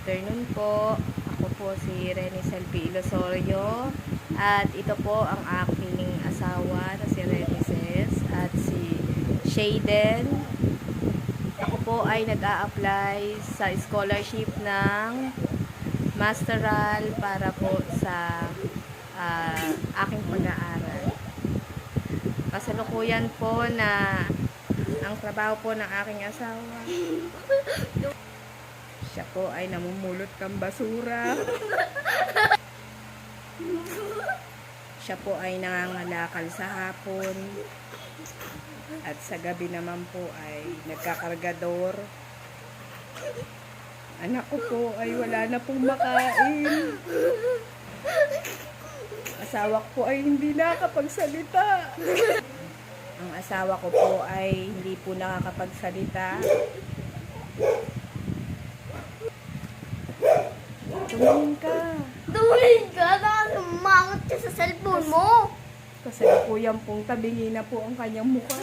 afternoon po. Ako po si Rene Selvi Ilosorio at ito po ang aking asawa na si Reneses at si Shayden. Ako po ay nag-a-apply sa scholarship ng Masteral para po sa aking pag-aaral. Kasalukuyan po na ang trabaho po ng aking asawa, siya po ay namumulot ng basura. Siya po ay nangangalakal sa hapon. At sa gabi naman po ay nagkakargador. Anak ko po ay wala na pong makain. Asawa ko po ay hindi nakakapagsalita. Ang asawa ko po ay hindi po nakakapagsalita. Tumingin ka. Tumingin ka na, sumangot ka sa cellphone mo. Kasi po yan pong tabingi na po ang kanyang mukha.